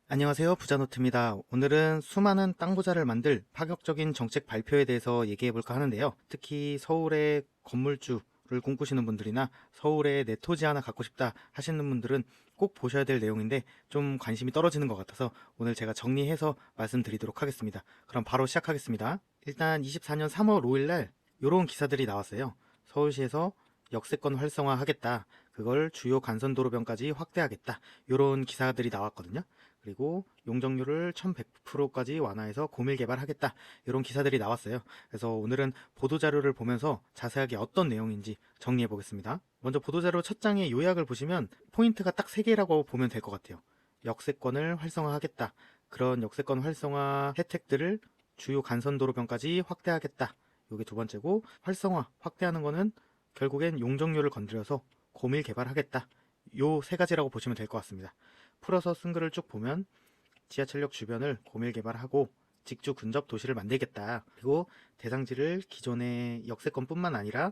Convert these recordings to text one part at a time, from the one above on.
안녕하세요. 부자노트입니다. 오늘은 수많은 땅 부자를 만들 파격적인 정책 발표에 대해서 얘기해 볼까 하는데요. 특히 서울의 건물주를 꿈꾸시는 분들이나 서울에 내 토지 하나 갖고 싶다 하시는 분들은 꼭 보셔야 될 내용인데 좀 관심이 떨어지는 것 같아서 오늘 제가 정리해서 말씀드리도록 하겠습니다. 그럼 바로 시작하겠습니다. 일단 24년 3월 5일 날 이런 기사들이 나왔어요. 서울시에서 역세권 활성화하겠다. 그걸 주요 간선도로변까지 확대하겠다. 이런 기사들이 나왔거든요. 그리고 용적률을 1100%까지 완화해서 고밀 개발하겠다. 이런 기사들이 나왔어요. 그래서 오늘은 보도자료를 보면서 자세하게 어떤 내용인지 정리해 보겠습니다. 먼저 보도자료 첫 장의 요약을 보시면 포인트가 딱 3개라고 보면 될 것 같아요. 역세권을 활성화하겠다. 그런 역세권 활성화 혜택들을 주요 간선도로변까지 확대하겠다. 이게 두 번째고, 활성화, 확대하는 거는 결국엔 용적률을 건드려서 고밀 개발하겠다. 요 세 가지라고 보시면 될 것 같습니다. 풀어서 쓴 글을 쭉 보면 지하철역 주변을 고밀 개발하고 직주 근접 도시를 만들겠다. 그리고 대상지를 기존의 역세권뿐만 아니라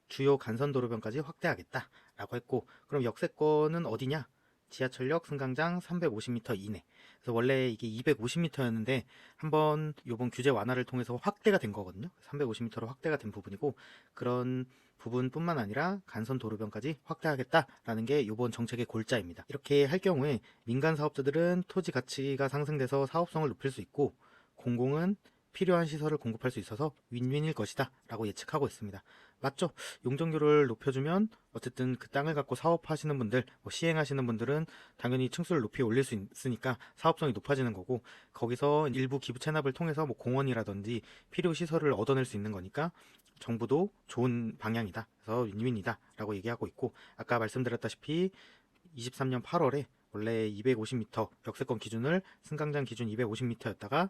주요 간선도로변까지 확대하겠다 라고 했고, 그럼 역세권은 어디냐? 지하철역 승강장 350m 이내. 그래서 원래 이게 250m였는데 한번 요번 규제 완화를 통해서 확대가 된 거거든요. 350m로 확대가 된 부분이고, 그런 부분뿐만 아니라 간선 도로변까지 확대하겠다라는 게 요번 정책의 골자입니다. 이렇게 할 경우에 민간 사업자들은 토지 가치가 상승돼서 사업성을 높일 수 있고, 공공은 필요한 시설을 공급할 수 있어서 윈윈일 것이다 라고 예측하고 있습니다. 맞죠? 용적률을 높여주면 어쨌든 그 땅을 갖고 사업하시는 분들, 시행하시는 분들은 당연히 층수를 높이 올릴 수 있으니까 사업성이 높아지는 거고, 거기서 일부 기부 체납을 통해서 공원이라든지 필요 시설을 얻어낼 수 있는 거니까 정부도 좋은 방향이다. 그래서 윈윈이다 라고 얘기하고 있고, 아까 말씀드렸다시피 23년 8월에 원래 250m 역세권 기준을 승강장 기준 250m였다가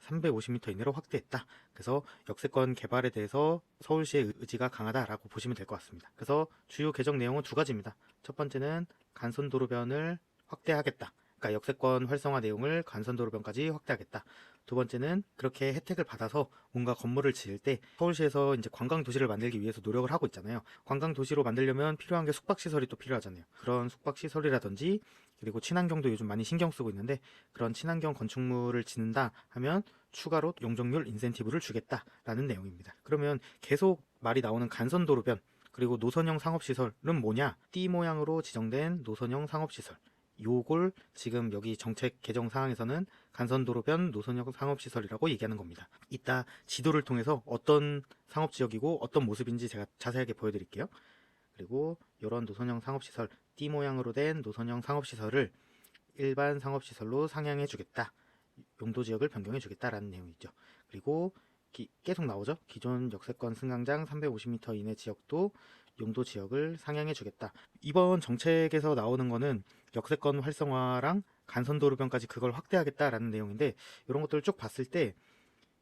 350m 이내로 확대했다. 그래서 역세권 개발에 대해서 서울시의 의지가 강하다라고 보시면 될 것 같습니다. 그래서 주요 개정 내용은 두 가지입니다. 첫 번째는 간선도로변을 확대하겠다. 그러니까 역세권 활성화 내용을 간선도로변까지 확대하겠다. 두 번째는 그렇게 혜택을 받아서 뭔가 건물을 지을 때 서울시에서 이제 관광도시를 만들기 위해서 노력을 하고 있잖아요. 관광도시로 만들려면 필요한 게 숙박시설이 또 필요하잖아요. 그런 숙박시설이라든지, 그리고 친환경도 요즘 많이 신경 쓰고 있는데, 그런 친환경 건축물을 짓는다 하면 추가로 용적률 인센티브를 주겠다라는 내용입니다. 그러면 계속 말이 나오는 간선도로변, 그리고 노선형 상업시설은 뭐냐? 띠 모양으로 지정된 노선형 상업시설. 요걸 지금 여기 정책 개정 사항에서는 간선도로변 노선형 상업시설이라고 얘기하는 겁니다. 이따 지도를 통해서 어떤 상업지역이고 어떤 모습인지 제가 자세하게 보여드릴게요. 그리고 이런 노선형 상업시설, 띠 모양으로 된 노선형 상업시설을 일반 상업시설로 상향해 주겠다. 용도 지역을 변경해 주겠다라는 내용이죠. 그리고 계속 나오죠. 기존 역세권 승강장 350m 이내 지역도 용도 지역을 상향해 주겠다. 이번 정책에서 나오는 거는 역세권 활성화랑 간선도로변까지 그걸 확대하겠다라는 내용인데, 이런 것들을 쭉 봤을 때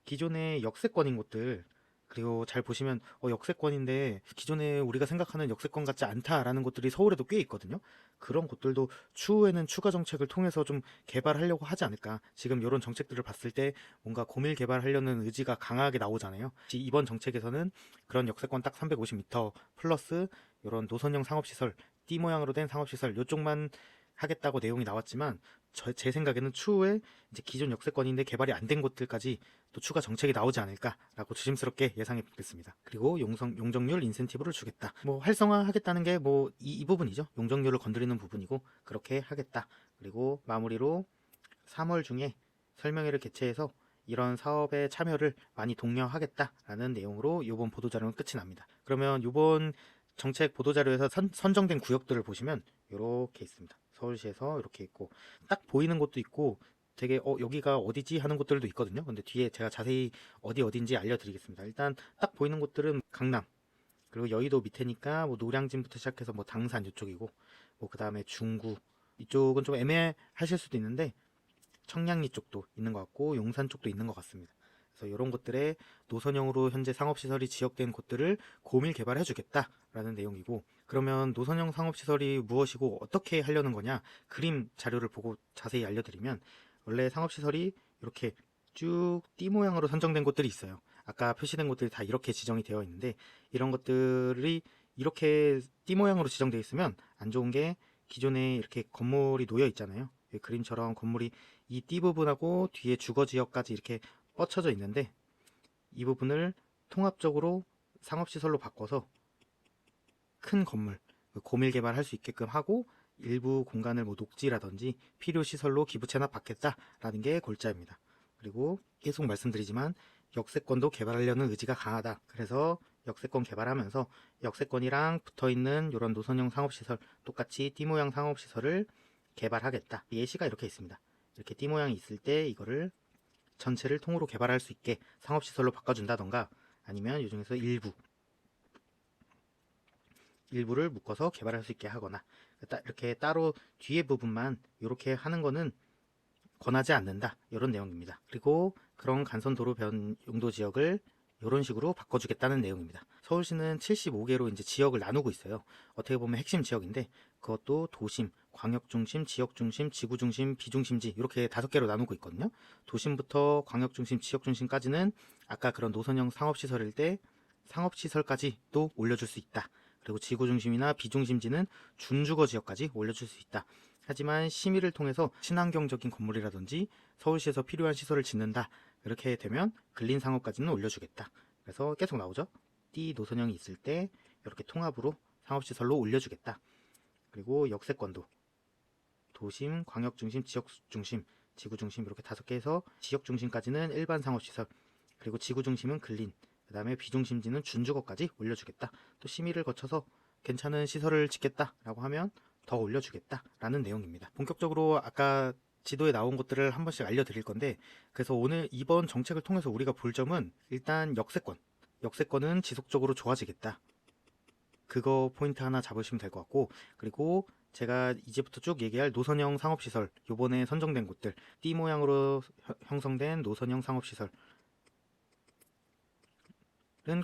기존의 역세권인 곳들, 그리고 잘 보시면 역세권인데 기존에 우리가 생각하는 역세권 같지 않다라는 곳들이 서울에도 꽤 있거든요. 그런 곳들도 추후에는 추가 정책을 통해서 좀 개발하려고 하지 않을까. 지금 이런 정책들을 봤을 때 뭔가 고밀 개발하려는 의지가 강하게 나오잖아요. 이번 정책에서는 그런 역세권 딱 350m 플러스 이런 노선형 상업시설, T 모양으로 된 상업시설 요쪽만 하겠다고 내용이 나왔지만, 제 생각에는 추후에 이제 기존 역세권인데 개발이 안 된 곳들까지 또 추가 정책이 나오지 않을까라고 조심스럽게 예상해 보겠습니다. 그리고 용적률 인센티브를 주겠다. 활성화하겠다는 게 이 부분이죠. 용적률을 건드리는 부분이고, 그렇게 하겠다. 그리고 마무리로 3월 중에 설명회를 개최해서 이런 사업에 참여를 많이 독려하겠다라는 내용으로 이번 보도자료는 끝이 납니다. 그러면 이번 정책 보도자료에서 선정된 구역들을 보시면 이렇게 있습니다. 서울시에서 이렇게 있고, 딱 보이는 곳도 있고 되게 여기가 어디지 하는 곳들도 있거든요. 근데 뒤에 제가 자세히 어디인지 알려드리겠습니다. 일단 딱 보이는 곳들은 강남, 그리고 여의도 밑에니까 노량진부터 시작해서 당산 이쪽이고, 그 다음에 중구 이쪽은 좀 애매하실 수도 있는데 청량리 쪽도 있는 것 같고 용산 쪽도 있는 것 같습니다. 그래서 이런 곳들에 노선형으로 현재 상업시설이 지역된 곳들을 고밀 개발해 주겠다라는 내용이고, 그러면 노선형 상업시설이 무엇이고 어떻게 하려는 거냐, 그림 자료를 보고 자세히 알려드리면, 원래 상업시설이 이렇게 쭉 띠 모양으로 선정된 곳들이 있어요. 아까 표시된 곳들이 다 이렇게 지정이 되어 있는데, 이런 것들이 이렇게 띠 모양으로 지정되어 있으면 안 좋은 게 기존에 이렇게 건물이 놓여 있잖아요. 여기 그림처럼 건물이 이 띠 부분하고 뒤에 주거지역까지 이렇게 뻗쳐져 있는데, 이 부분을 통합적으로 상업시설로 바꿔서 큰 건물, 고밀 개발할 수 있게끔 하고 일부 공간을 뭐 녹지라든지 필요시설로 기부 체납받겠다라는 게 골자입니다. 그리고 계속 말씀드리지만 역세권도 개발하려는 의지가 강하다. 그래서 역세권 개발하면서 역세권이랑 붙어있는 이런 노선형 상업시설, 똑같이 띠 모양 상업시설을 개발하겠다. 예시가 이렇게 있습니다. 이렇게 띠 모양이 있을 때 이거를 전체를 통으로 개발할 수 있게 상업시설로 바꿔준다던가, 아니면 이 중에서 일부를 묶어서 개발할 수 있게 하거나, 이렇게 따로 뒤에 부분만 이렇게 하는 거는 권하지 않는다, 이런 내용입니다. 그리고 그런 간선도로 변 용도 지역을 이런 식으로 바꿔주겠다는 내용입니다. 서울시는 75개로 이제 지역을 나누고 있어요. 어떻게 보면 핵심 지역인데, 그것도 도심, 광역중심, 지역중심, 지구중심, 비중심지 이렇게 5개로 나누고 있거든요. 도심부터 광역중심, 지역중심까지는 아까 그런 노선형 상업시설일 때 상업시설까지도 올려줄 수 있다. 그리고 지구중심이나 비중심지는 준주거 지역까지 올려줄 수 있다. 하지만 심의를 통해서 친환경적인 건물이라든지 서울시에서 필요한 시설을 짓는다, 이렇게 되면 근린상업까지는 올려주겠다. 그래서 계속 나오죠. 띠 노선형이 있을 때 이렇게 통합으로 상업시설로 올려주겠다. 그리고 역세권도 도심, 광역중심, 지역중심, 지구중심 이렇게 5개에서 지역중심까지는 일반 상업시설, 그리고 지구중심은 근린, 그 다음에 비중심지는 준주거까지 올려주겠다. 또 심의를 거쳐서 괜찮은 시설을 짓겠다라고 하면 더 올려주겠다라는 내용입니다. 본격적으로 아까 지도에 나온 것들을 한 번씩 알려드릴 건데, 그래서 오늘 이번 정책을 통해서 우리가 볼 점은 일단 역세권은 지속적으로 좋아지겠다. 그거 포인트 하나 잡으시면 될 것 같고, 그리고 제가 이제부터 쭉 얘기할 노선형 상업시설, 요번에 선정된 곳들, 띠 모양으로 형성된 노선형 상업시설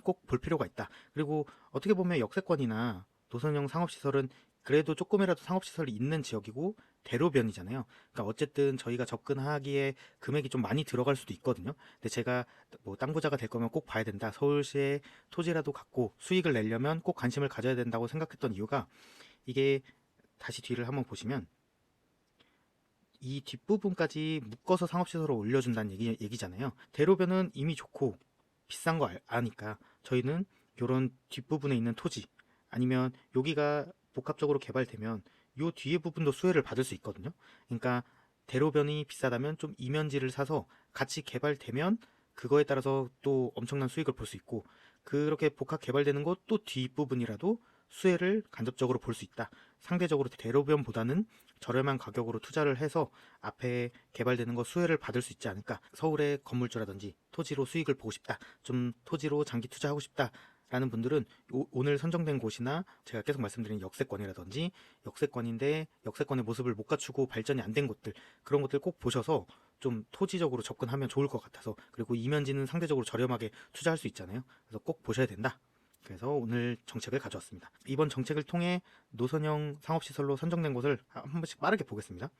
꼭 볼 필요가 있다. 그리고 어떻게 보면 역세권이나 노선형 상업시설은 그래도 조금이라도 상업시설이 있는 지역이고 대로변이잖아요. 그러니까 어쨌든 저희가 접근하기에 금액이 좀 많이 들어갈 수도 있거든요. 근데 제가 뭐 땅부자가 될 거면 꼭 봐야 된다, 서울시에 토지라도 갖고 수익을 내려면 꼭 관심을 가져야 된다고 생각했던 이유가, 이게 다시 뒤를 한번 보시면 이 뒷부분까지 묶어서 상업시설을 올려준다는 얘기잖아요. 대로변은 이미 좋고 비싼 거 아니까 저희는 이런 뒷부분에 있는 토지, 아니면 여기가 복합적으로 개발되면 요 뒤에 부분도 수혜를 받을 수 있거든요. 그러니까 대로변이 비싸다면 좀 이면지를 사서 같이 개발되면 그거에 따라서 또 엄청난 수익을 볼 수 있고, 그렇게 복합 개발되는 것 또 뒷부분이라도 수혜를 간접적으로 볼 수 있다. 상대적으로 대로변보다는 저렴한 가격으로 투자를 해서 앞에 개발되는 거 수혜를 받을 수 있지 않을까. 서울의 건물주라든지 토지로 수익을 보고 싶다, 좀 토지로 장기 투자하고 싶다 라는 분들은 오늘 선정된 곳이나 제가 계속 말씀드린 역세권이라든지, 역세권인데 역세권의 모습을 못 갖추고 발전이 안 된 곳들, 그런 것들 꼭 보셔서 좀 토지적으로 접근하면 좋을 것 같아서, 그리고 이면지는 상대적으로 저렴하게 투자할 수 있잖아요. 그래서 꼭 보셔야 된다. 그래서 오늘 정책을 가져왔습니다. 이번 정책을 통해 노선형 상업시설로 선정된 곳을 한 번씩 빠르게 보겠습니다.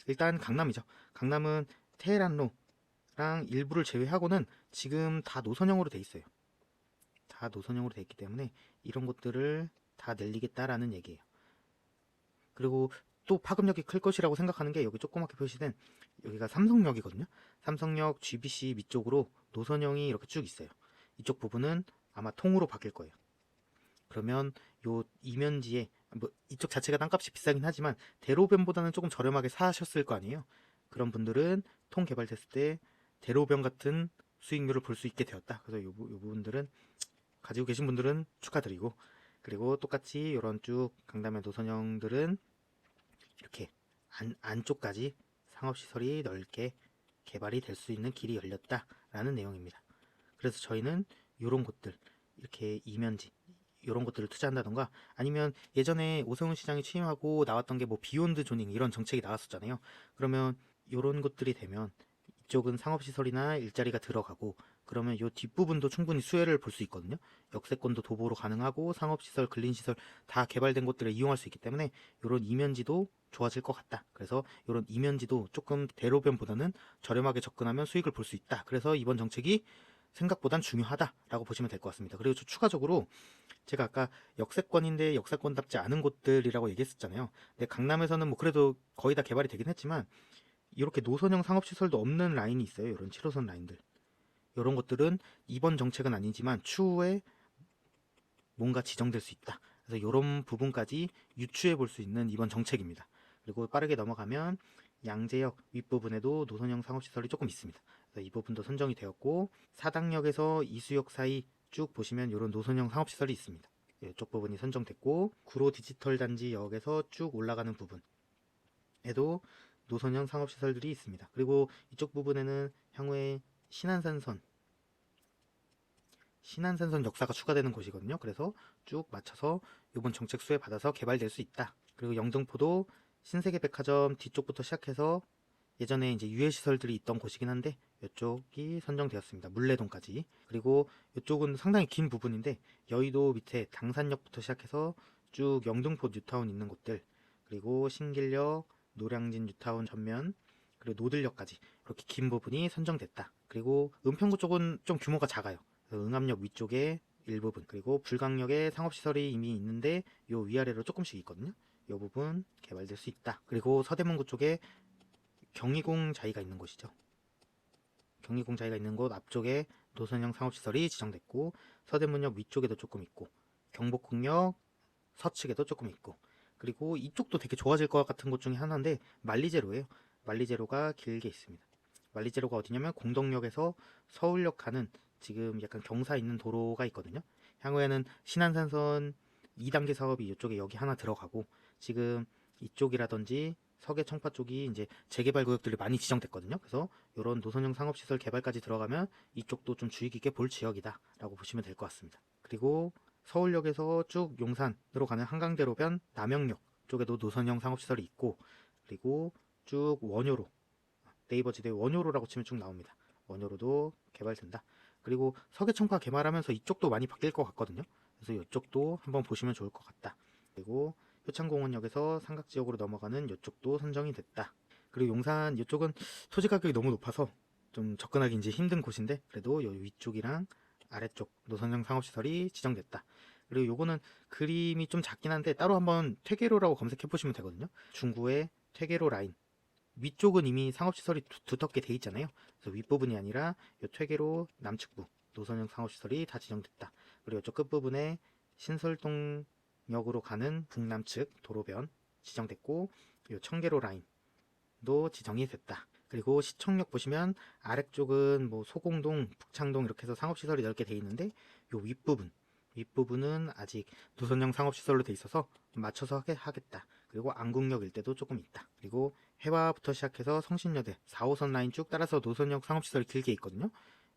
일단 강남이죠. 강남은 테헤란로랑 일부를 제외하고는 지금 다 노선형으로 돼 있어요. 다 노선형으로 돼 있기 때문에 이런 것들을 다 늘리겠다라는 얘기예요. 그리고 또 파급력이 클 것이라고 생각하는 게, 여기 조그맣게 표시된 여기가 삼성역이거든요. 삼성역 GBC 밑쪽으로 노선형이 이렇게 쭉 있어요. 이쪽 부분은 아마 통으로 바뀔 거예요. 그러면 요 이면지에 뭐 이쪽 자체가 땅값이 비싸긴 하지만 대로변보다는 조금 저렴하게 사셨을 거 아니에요. 그런 분들은 통 개발됐을 때 대로변 같은 수익률을 볼 수 있게 되었다. 그래서 요 부분들은 가지고 계신 분들은 축하드리고, 그리고 똑같이 이런 쭉 강남의 노선형들은 이렇게 안쪽까지 상업시설이 넓게 개발이 될 수 있는 길이 열렸다라는 내용입니다. 그래서 저희는 이런 곳들, 이렇게 이면지 이런 것들을 투자한다던가, 아니면 예전에 오세훈 시장이 취임하고 나왔던 게 뭐 비욘드 조닝 이런 정책이 나왔었잖아요. 그러면 이런 것들이 되면 이쪽은 상업시설이나 일자리가 들어가고, 그러면 이 뒷부분도 충분히 수혜를 볼 수 있거든요. 역세권도 도보로 가능하고 상업시설, 근린시설 다 개발된 곳들을 이용할 수 있기 때문에 이런 이면지도 좋아질 것 같다. 그래서 이런 이면지도 조금 대로변보다는 저렴하게 접근하면 수익을 볼 수 있다. 그래서 이번 정책이 생각보단 중요하다라고 보시면 될 것 같습니다. 그리고 추가적으로 제가 아까 역세권인데 역세권답지 않은 곳들이라고 얘기했었잖아요. 근데 강남에서는 뭐 그래도 거의 다 개발이 되긴 했지만 이렇게 노선형 상업시설도 없는 라인이 있어요. 이런 7호선 라인들. 이런 것들은 이번 정책은 아니지만 추후에 뭔가 지정될 수 있다. 그래서 이런 부분까지 유추해 볼 수 있는 이번 정책입니다. 그리고 빠르게 넘어가면 양재역 윗부분에도 노선형 상업시설이 조금 있습니다. 그래서 이 부분도 선정이 되었고 사당역에서 이수역 사이 쭉 보시면 이런 노선형 상업시설이 있습니다. 이쪽 부분이 선정됐고 구로 디지털 단지역에서 쭉 올라가는 부분에도 노선형 상업시설들이 있습니다. 그리고 이쪽 부분에는 향후에 신안산선 역사가 추가되는 곳이거든요. 그래서 쭉 맞춰서 이번 정책 수에 받아서 개발될 수 있다. 그리고 영등포도 신세계백화점 뒤쪽부터 시작해서 예전에 이제 유해시설들이 있던 곳이긴 한데 이쪽이 선정되었습니다. 물레동까지. 그리고 이쪽은 상당히 긴 부분인데 여의도 밑에 당산역부터 시작해서 쭉 영등포 뉴타운 있는 곳들, 그리고 신길역, 노량진 뉴타운 전면, 그리고 노들역까지 이렇게 긴 부분이 선정됐다. 그리고 은평구 쪽은 좀 규모가 작아요. 응암역 위쪽에 일부분, 그리고 불광역에 상업시설이 이미 있는데 요 위아래로 조금씩 있거든요. 이 부분 개발될 수 있다. 그리고 서대문구 쪽에 경희궁 자이가 있는 곳이죠. 경희궁 자이가 있는 곳 앞쪽에 노선형 상업시설이 지정됐고 서대문역 위쪽에도 조금 있고 경복궁역 서측에도 조금 있고, 그리고 이쪽도 되게 좋아질 것 같은 곳 중에 하나인데 만리제로예요. 만리제로가 길게 있습니다. 만리제로가 어디냐면 공덕역에서 서울역 가는 지금 약간 경사 있는 도로가 있거든요. 향후에는 신안산선 2단계 사업이 이쪽에 여기 하나 들어가고, 지금 이쪽이라든지 서계 청파 쪽이 이제 재개발 구역들이 많이 지정됐거든요. 그래서 이런 노선형 상업시설 개발까지 들어가면 이쪽도 좀 주의 깊게 볼 지역이다 라고 보시면 될 것 같습니다. 그리고 서울역에서 쭉 용산으로 가는 한강대로변 남영역 쪽에도 노선형 상업시설이 있고, 그리고 쭉 원효로, 네이버 지도에 원효로라고 치면 쭉 나옵니다. 원효로도 개발된다. 그리고 서계청파 개발하면서 이쪽도 많이 바뀔 것 같거든요. 그래서 이쪽도 한번 보시면 좋을 것 같다. 그리고 효창공원역에서 삼각지역으로 넘어가는 이쪽도 선정이 됐다. 그리고 용산 이쪽은 토지 가격이 너무 높아서 좀 접근하기 이제 힘든 곳인데 그래도 이 위쪽이랑 아래쪽 노선형 상업시설이 지정됐다. 그리고 요거는 그림이 좀 작긴 한데 따로 한번 퇴계로라고 검색해 보시면 되거든요. 중구의 퇴계로 라인 위쪽은 이미 상업시설이 두텁게 돼 있잖아요. 그래서 윗부분이 아니라 이 퇴계로 남측부 노선형 상업시설이 다 지정됐다. 그리고 이쪽 끝부분에 신설동역으로 가는 북남측 도로변 지정됐고, 이 청계로 라인도 지정이 됐다. 그리고 시청역 보시면 아래쪽은 뭐 소공동, 북창동 이렇게 해서 상업시설이 넓게 돼 있는데 이 윗부분은 아직 노선형 상업시설로 돼 있어서 맞춰서 하겠다. 그리고 안국역 일대도 조금 있다. 그리고 해화부터 시작해서 성신여대 4호선 라인 쭉 따라서 노선형 상업시설이 길게 있거든요.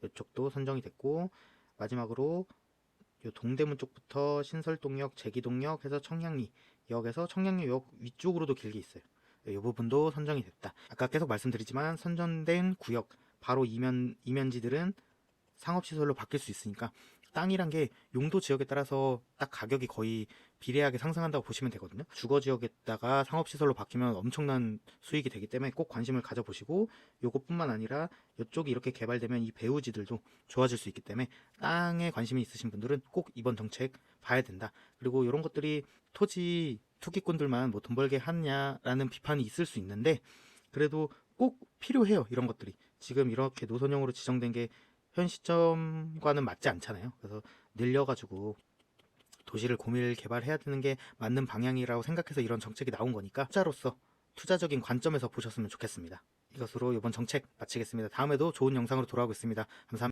이쪽도 선정이 됐고, 마지막으로 요 동대문 쪽부터 신설동역, 제기동역 해서 청량리역에서 청량리역 위쪽으로도 길게 있어요. 이 부분도 선정이 됐다. 아까 계속 말씀드리지만 선정된 구역 바로 이면지들은 상업시설로 바뀔 수 있으니까 땅이란 게 용도 지역에 따라서 딱 가격이 거의 비례하게 상승한다고 보시면 되거든요. 주거 지역에다가 상업시설로 바뀌면 엄청난 수익이 되기 때문에 꼭 관심을 가져보시고, 요것뿐만 아니라 이쪽이 이렇게 개발되면 이 배후지들도 좋아질 수 있기 때문에 땅에 관심이 있으신 분들은 꼭 이번 정책 봐야 된다. 그리고 이런 것들이 토지 투기꾼들만 뭐 돈 벌게 하냐라는 비판이 있을 수 있는데 그래도 꼭 필요해요. 이런 것들이 지금 이렇게 노선형으로 지정된 게 현 시점과는 맞지 않잖아요. 그래서 늘려가지고 도시를 고밀 개발해야 되는 게 맞는 방향이라고 생각해서 이런 정책이 나온 거니까 투자로서 투자적인 관점에서 보셨으면 좋겠습니다. 이것으로 이번 정책 마치겠습니다. 다음에도 좋은 영상으로 돌아오겠습니다. 감사합니다.